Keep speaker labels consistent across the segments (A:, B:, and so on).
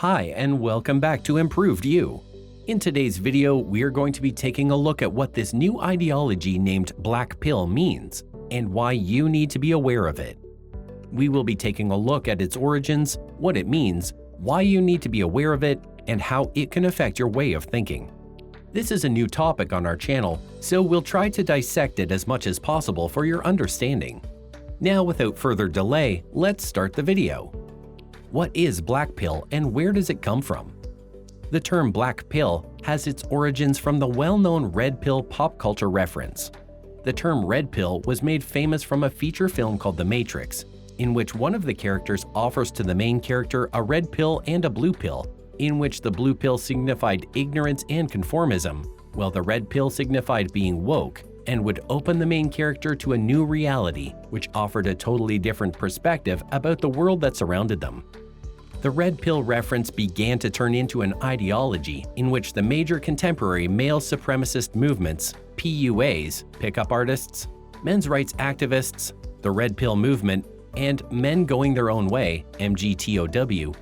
A: Hi, and welcome back to Improved You. In today's video, we're going to be taking a look at what this new ideology named Blackpill means, and why you need to be aware of it. We will be taking a look at its origins, what it means, why you need to be aware of it, and how it can affect your way of thinking. This is a new topic on our channel, so we'll try to dissect it as much as possible for your understanding. Now, without further delay, let's start the video. What is Blackpill and where does it come from? The term Blackpill has its origins from the well-known red pill pop culture reference. The term red pill was made famous from a feature film called The Matrix, in which one of the characters offers to the main character a red pill and a blue pill, in which the blue pill signified ignorance and conformism, while the red pill signified being woke, and would open the main character to a new reality, which offered a totally different perspective about the world that surrounded them. The red pill reference began to turn into an ideology in which the major contemporary male supremacist movements, PUAs, pickup artists, men's rights activists, the red pill movement, and men going their own way, MGTOW,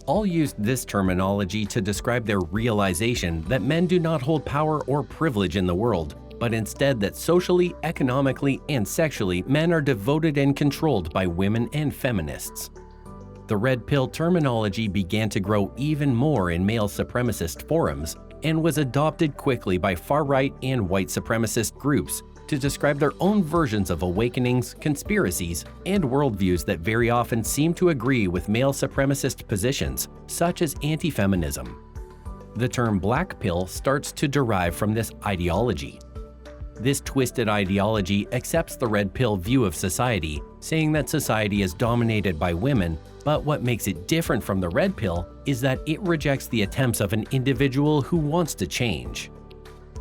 A: all used this terminology to describe their realization that men do not hold power or privilege in the world, but instead that socially, economically, and sexually men are devoted and controlled by women and feminists. The red pill terminology began to grow even more in male supremacist forums and was adopted quickly by far-right and white supremacist groups to describe their own versions of awakenings, conspiracies, and worldviews that very often seem to agree with male supremacist positions, such as anti-feminism. The term Blackpill starts to derive from this ideology. This twisted ideology accepts the red pill view of society, saying that society is dominated by women, but what makes it different from the red pill is that it rejects the attempts of an individual who wants to change.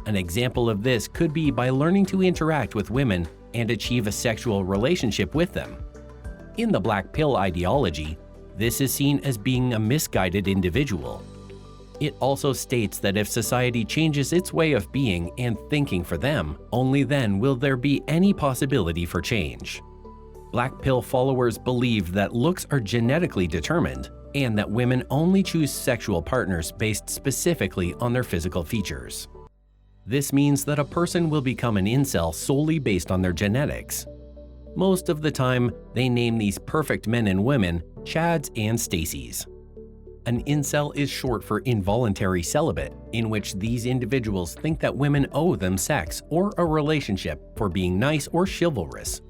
A: An example of this could be by learning to interact with women and achieve a sexual relationship with them. In the black pill ideology, this is seen as being a misguided individual. It also states that if society changes its way of being and thinking for them, only then will there be any possibility for change. Black pill followers believe that looks are genetically determined and that women only choose sexual partners based specifically on their physical features. This means that a person will become an incel solely based on their genetics. Most of the time, they name these perfect men and women Chads and Stacys. An incel is short for involuntary celibate, in which these individuals think that women owe them sex or a relationship for being nice or chivalrous.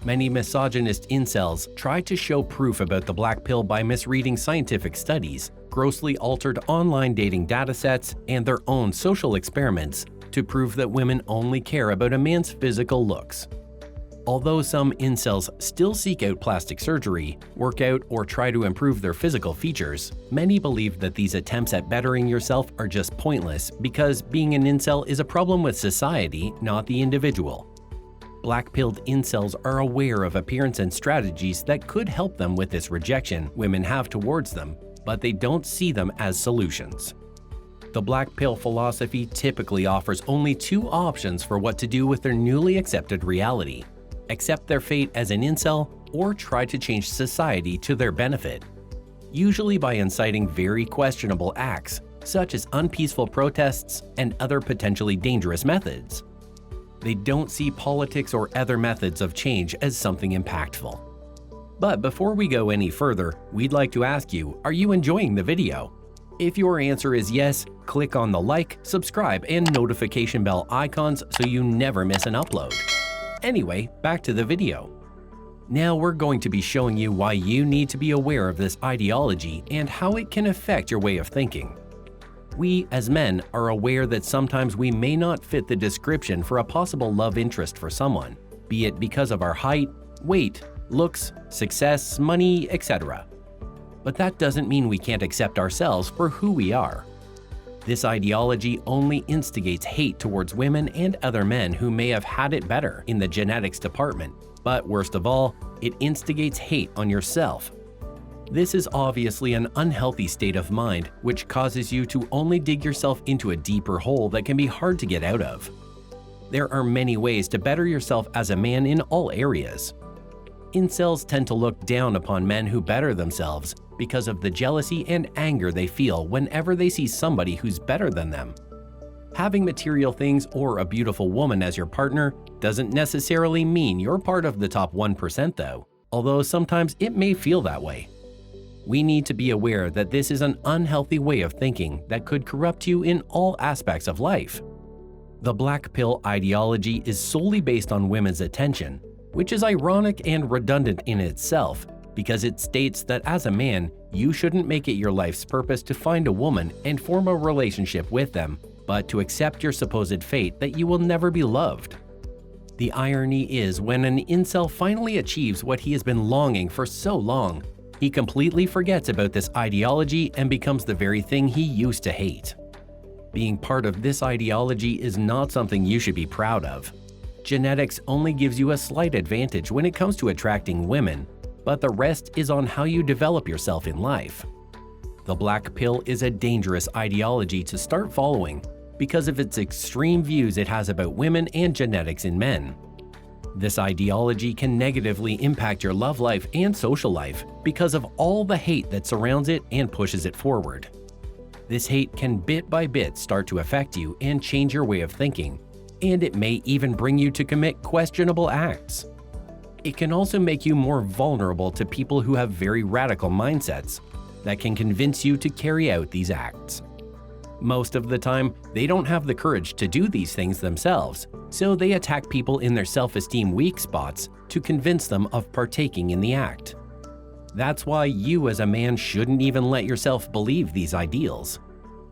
A: Many misogynist incels try to show proof about the black pill by misreading scientific studies, grossly altered online dating datasets, and their own social experiments to prove that women only care about a man's physical looks. Although some incels still seek out plastic surgery, work out, or try to improve their physical features, many believe that these attempts at bettering yourself are just pointless because being an incel is a problem with society, not the individual. Black-pilled incels are aware of appearance and strategies that could help them with this rejection women have towards them, but they don't see them as solutions. The black pill philosophy typically offers only two options for what to do with their newly accepted reality: accept their fate as an incel or try to change society to their benefit, usually by inciting very questionable acts, such as unpeaceful protests and other potentially dangerous methods. They don't see politics or other methods of change as something impactful. But before we go any further, we'd like to ask you, are you enjoying the video? If your answer is yes, click on the like, subscribe, and notification bell icons so you never miss an upload. Anyway, back to the video. Now we're going to be showing you why you need to be aware of this ideology and how it can affect your way of thinking. We, as men, are aware that sometimes we may not fit the description for a possible love interest for someone, be it because of our height, weight, looks, success, money, etc. But that doesn't mean we can't accept ourselves for who we are. This ideology only instigates hate towards women and other men who may have had it better in the genetics department, but worst of all, it instigates hate on yourself. This is obviously an unhealthy state of mind, which causes you to only dig yourself into a deeper hole that can be hard to get out of. There are many ways to better yourself as a man in all areas. Incels tend to look down upon men who better themselves because of the jealousy and anger they feel whenever they see somebody who's better than them. Having material things or a beautiful woman as your partner doesn't necessarily mean you're part of the top 1% though, although sometimes it may feel that way. We need to be aware that this is an unhealthy way of thinking that could corrupt you in all aspects of life. The black pill ideology is solely based on women's attention, which is ironic and redundant in itself because it states that as a man, you shouldn't make it your life's purpose to find a woman and form a relationship with them, but to accept your supposed fate that you will never be loved. The irony is when an incel finally achieves what he has been longing for so long, he completely forgets about this ideology and becomes the very thing he used to hate. Being part of this ideology is not something you should be proud of. Genetics only gives you a slight advantage when it comes to attracting women, but the rest is on how you develop yourself in life. The black pill is a dangerous ideology to start following because of its extreme views it has about women and genetics in men. This ideology can negatively impact your love life and social life because of all the hate that surrounds it and pushes it forward. This hate can bit by bit start to affect you and change your way of thinking, and it may even bring you to commit questionable acts. It can also make you more vulnerable to people who have very radical mindsets that can convince you to carry out these acts. Most of the time, they don't have the courage to do these things themselves, so they attack people in their self-esteem weak spots to convince them of partaking in the act. That's why you as a man shouldn't even let yourself believe these ideals.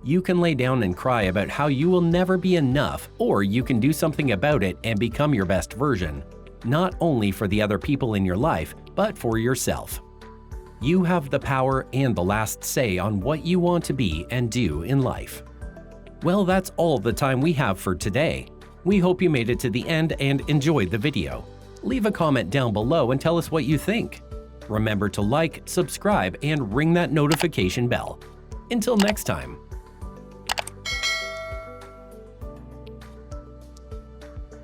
A: You can lay down and cry about how you will never be enough, or you can do something about it and become your best version, not only for the other people in your life, but for yourself. You have the power and the last say on what you want to be and do in life. Well, that's all the time we have for today. We hope you made it to the end and enjoyed the video. Leave a comment down below and tell us what you think. Remember to like, subscribe, and ring that notification bell. Until next time.